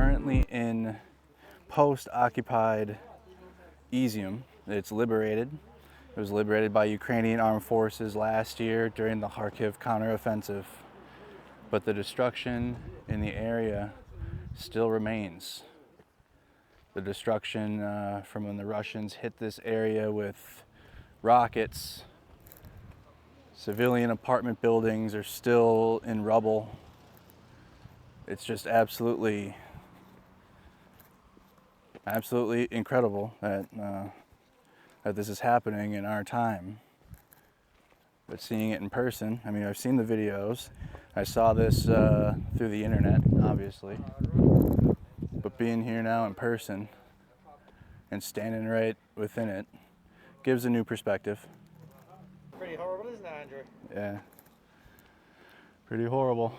currently in post-occupied Izium. It's liberated. It was liberated by Ukrainian armed forces last year during the Kharkiv counteroffensive. But the destruction in the area still remains. The destruction from when the Russians hit this area with rockets. Civilian apartment buildings are still in rubble. It's just absolutely incredible that this is happening in our time. But seeing it in person, I mean, I've seen the videos. I saw this through the internet, obviously. But being here now in person and standing right within it gives a new perspective. Pretty horrible, isn't it, Andrew? Yeah, pretty horrible.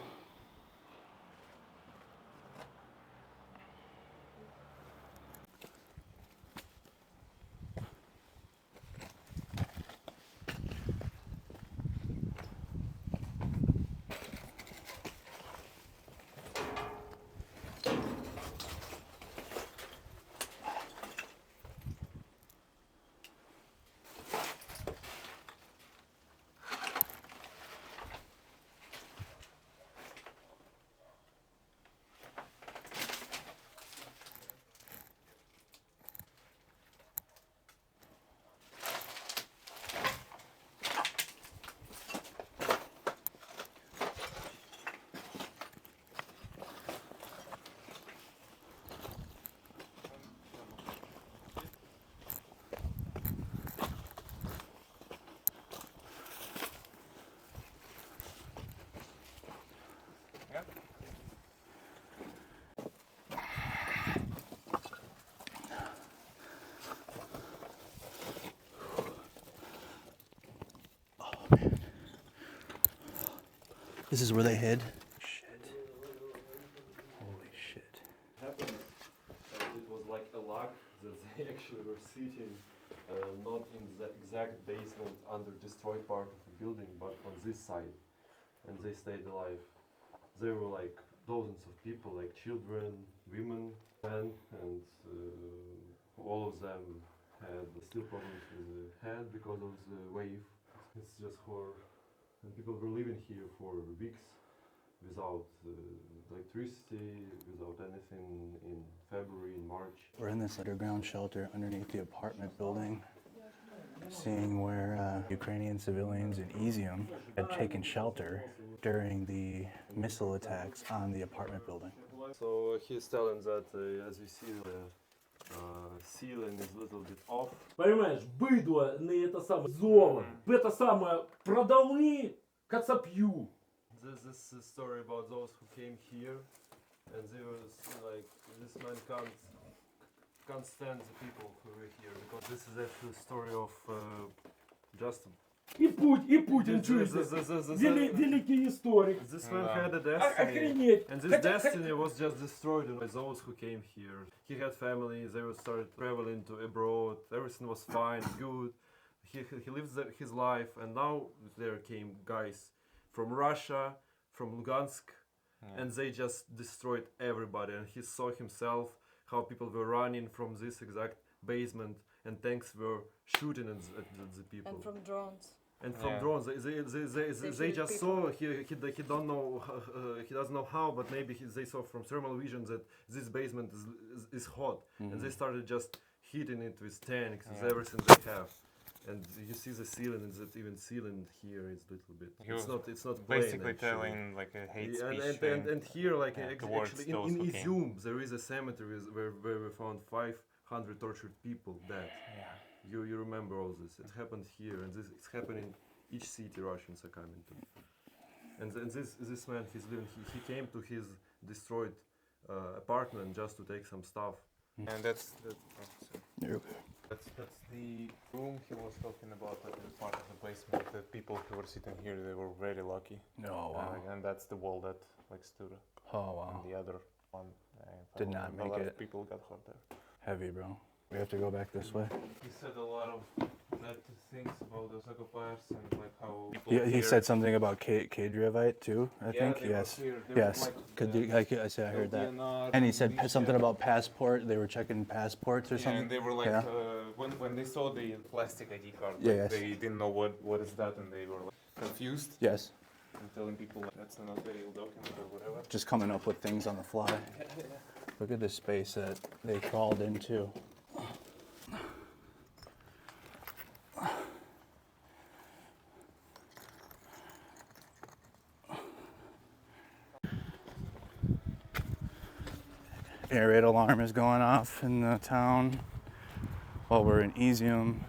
This is where they hid. Shit. Holy shit. Happened. It was like a luck that they actually were sitting not in the exact basement under destroyed part of the building, but on this side, and they stayed alive. There were like dozens of people, like children, women, men, and all of them had still problems with the head because of the wave. It's just horror. And people were living here for weeks without electricity, without anything in February, in March. We're in this underground shelter underneath the apartment building, seeing where Ukrainian civilians in Izium had taken shelter during the missile attacks on the apartment building. So he's telling that, as you see, the ceiling is a little bit off. Понимаешь, быдло не это самое золото, это самое продали кацапью. This is a story about those who came here, and they were like, this man can't stand the people who were here, because this is actually a story of just. И Путин чуете, великий историк. This man had a destiny, Охренеть. and this destiny was just destroyed by those who came here. He had family, they would start traveling to abroad, everything was fine, good. He lived his life, and now there came guys from Russia, from Lugansk, and they just destroyed everybody. And he saw himself how people were running from this exact basement, and tanks were shooting at the people. And from drones. And from drones, they just saw. He don't know. He doesn't know how, but maybe they saw from thermal vision that this basement is hot, and they started just hitting it with tanks, with everything they have. And you see the ceiling, and that even ceiling here is a little bit. It's not plain, basically actually. telling like a hate speech. And here, like actually in those Izium, there is a cemetery where we found 500 tortured people dead. Yeah. You remember all this? It happened here, and it's happening each city Russians are coming to. And this man, he's living. He came to his destroyed apartment just to take some stuff. And that's You're okay. that's the room he was talking about, like the part of the basement. The people who were sitting here, they were very lucky. Oh, wow. And that's the wall that like stood. Oh, wow. And the other one Did not make a lot it. of people got hurt there. Heavy, bro. We have to go back this way. He said a lot of that things about those occupiers and like how people He here- said something about Kadriavite too, I Yeah, think. they were Yes. here. They were Yes. like Could the you, I said I heard that. LDNR And he said militia. something about passport. They were checking passports or Yeah, something. and they were like, Yeah. when they saw the plastic ID card, Yeah, like, yes. they didn't know what is that, and they were like, confused Yes. and telling people like, that's not a real document or whatever. Just coming up with things on the fly. Look at this space that they crawled into. Air raid alarm is going off in the town while we're in Izium.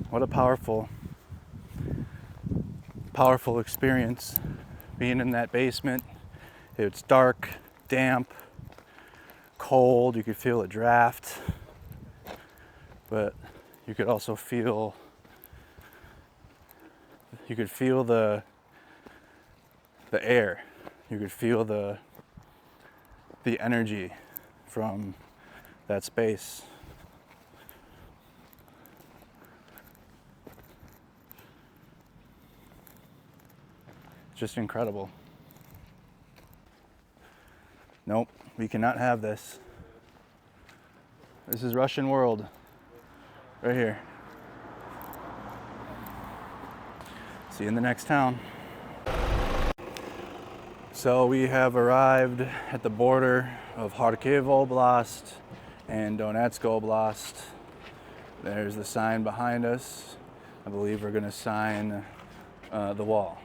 What a powerful experience being in that basement. It's dark, damp, cold. You could feel a draft, but you could also feel the air. You could feel the energy from that space. Just incredible. Nope, we cannot have this. This is Russian world, right here. See you in the next town. So we have arrived at the border of Kharkiv Oblast and Donetsk Oblast. There's the sign behind us. I believe we're gonna sign the wall.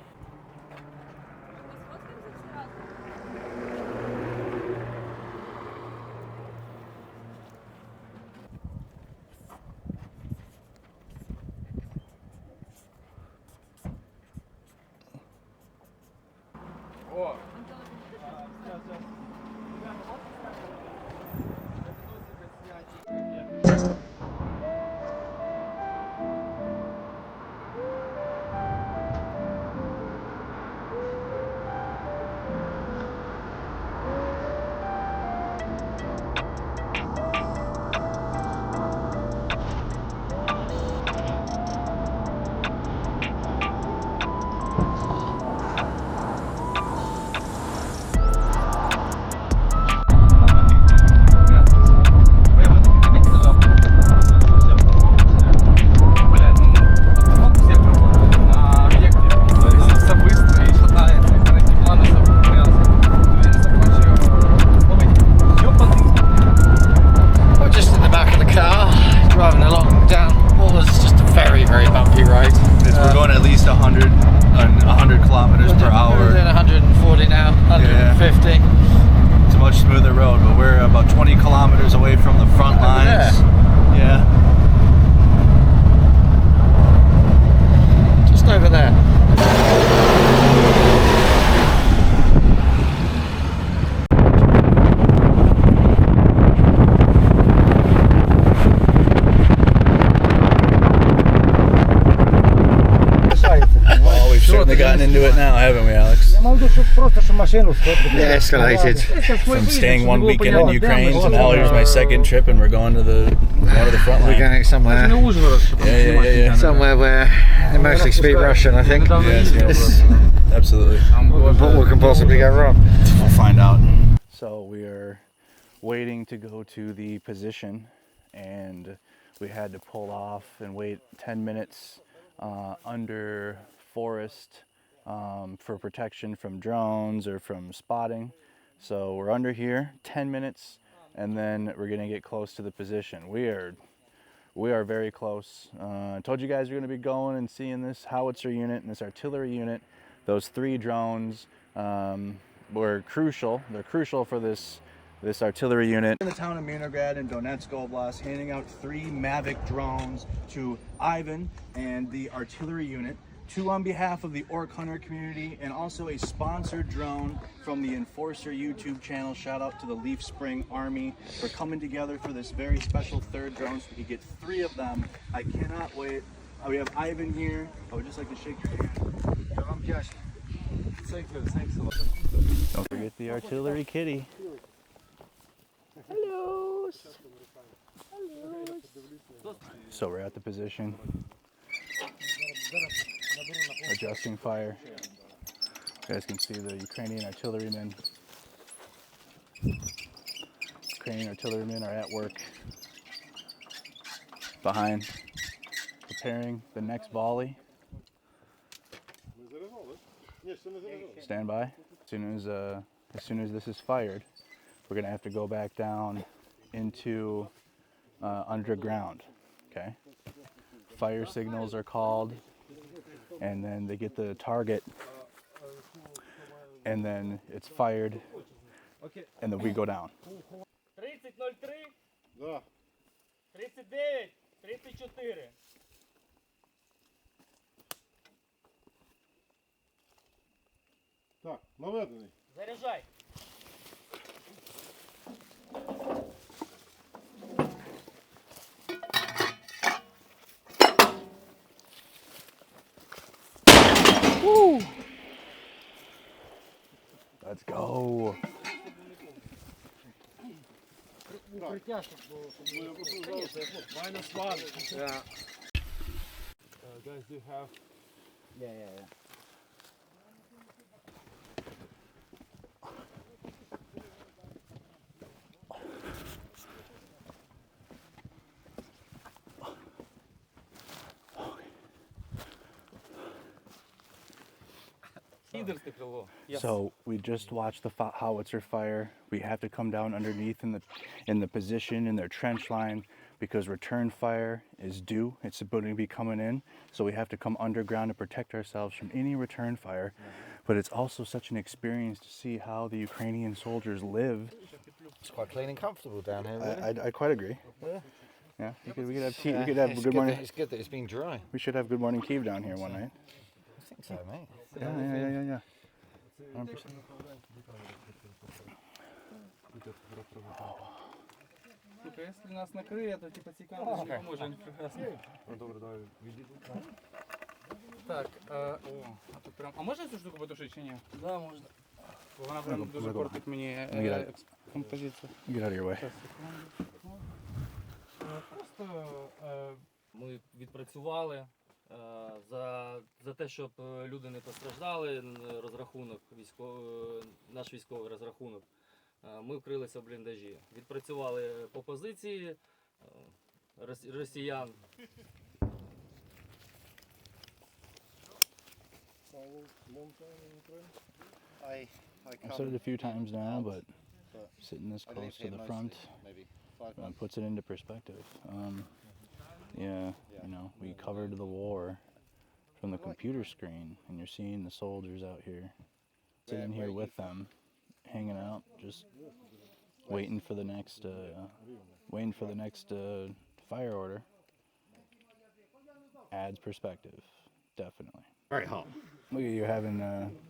We're just in the back of the car, driving along down what was just a very, very bumpy road. We're going at least 100 kilometers per We're hour. doing 140 now, 150. It's a much smoother road, but we're about 20 kilometers away from the front lines. Yeah. Just over there. Well, we've certainly gotten into it now, haven't we, Alex? Yeah, escalated. From staying 1 weekend in Ukraine to now here's my second trip, and we're going to the front line. We're going somewhere. Yeah. Somewhere where they mostly speak Russian, I think. Yes. Absolutely. What can possibly go wrong? We'll find out. So we are waiting to go to the position, and we had to pull off and wait 10 minutes under forest for protection from drones or from spotting. So we're under here 10 minutes, and then we're gonna get close to the position. We are very close. I told you guys we're gonna be going and seeing this howitzer unit and this artillery unit. Those 3 drones were crucial. They're crucial for this artillery unit. In the town of Minograd in Donetsk Oblast, handing out 3 Mavic drones to Ivan and the artillery unit, 2 on behalf of the Orc Hunter community, and also a sponsored drone from the Enforcer YouTube channel. Shout out to the Leaf Spring Army for coming together for this very special 3rd drone so we could get 3 of them. I cannot wait. We have Ivan here. I would just like to shake your hand. Thanks a lot. Don't forget the artillery kitty. Hello. Hello. So we're at the position, adjusting fire. You guys can see the Ukrainian artillerymen. Ukrainian artillerymen are at work behind, preparing the next volley. Stand by. As soon as this is fired, we're gonna have to go back down into underground. Okay. Fire signals are called, and then they get the target, and then it's fired, and then we go down. 30.03? Да. 39, 34. Так, наведений. Заряджай. Let's go. -1. Yeah. Guys, do you have? Yeah. So we just watched the howitzer fire. We have to come down underneath in the position in their trench line because return fire is due. It's about to be coming in. So we have to come underground to protect ourselves from any return fire. But it's also such an experience to see how the Ukrainian soldiers live. It's quite clean and comfortable down here, really. I quite agree. Yeah. Yeah, we could have tea. We could have good morning. It's good that it's been dry. We should have Good Morning Kyiv down here one night. I think so, mate. Yeah. 100%. Слухай, якщо нас накриє, то типу цікаво, що поможемо прекрасно. Ну добре, давай відійду. Так, а тут прям. А можна цю штуку потушити чи ні? Да, можна. Бо вона прям дуже портить мені композицію. Get out of your way. Просто Ми відпрацювали за те, щоб люди не постраждали, розрахунок, наш військовий розрахунок. Ми вкрилися в бліндажі. Відпрацювали по позиції росіян. I've said it a few times now, but sitting this close to the front puts it into perspective. Yeah, you know, we covered the war from the computer screen, and you're seeing the soldiers out here, sitting here with them, hanging out, just waiting for the next fire order. Adds perspective, definitely. Very hot. Look at you having.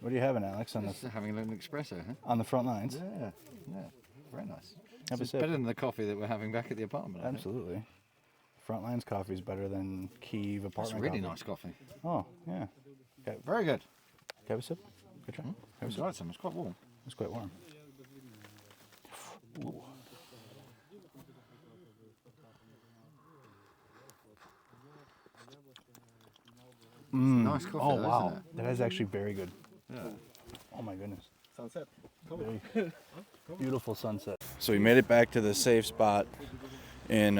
What are you having, Alex? On Just having an espresso, huh? on the front lines. Yeah. Very nice. Have a It's sip. better than the coffee that we're having back at the apartment. I think. Absolutely. Frontline's coffee is better than Kyiv That's apartment really coffee. nice coffee. Oh, yeah. Very good. Have a sip. Good try. Have a It's sip. right, some. It's quite warm. It's quite warm. Ooh. Nice coffee, Oh, though, wow. isn't it? That is actually very good. Yeah. Oh, my goodness. Sunset. Very beautiful sunset. So we made it back to the safe spot in,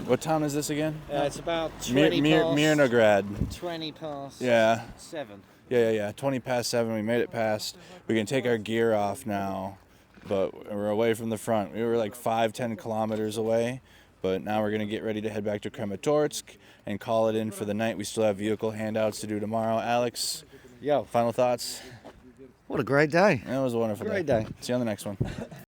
what town is this again? It's about 20 Mirnograd. 20 past Yeah. 7. Yeah. 20 past 7. We made it past. We can take our gear off now, but we're away from the front. We were like 5-10 kilometers away, but now we're going to get ready to head back to Kramatorsk and call it in for the night. We still have vehicle handouts to do tomorrow. Alex, Yo, final thoughts? what a great day. That was a wonderful Great day. See you on the next one.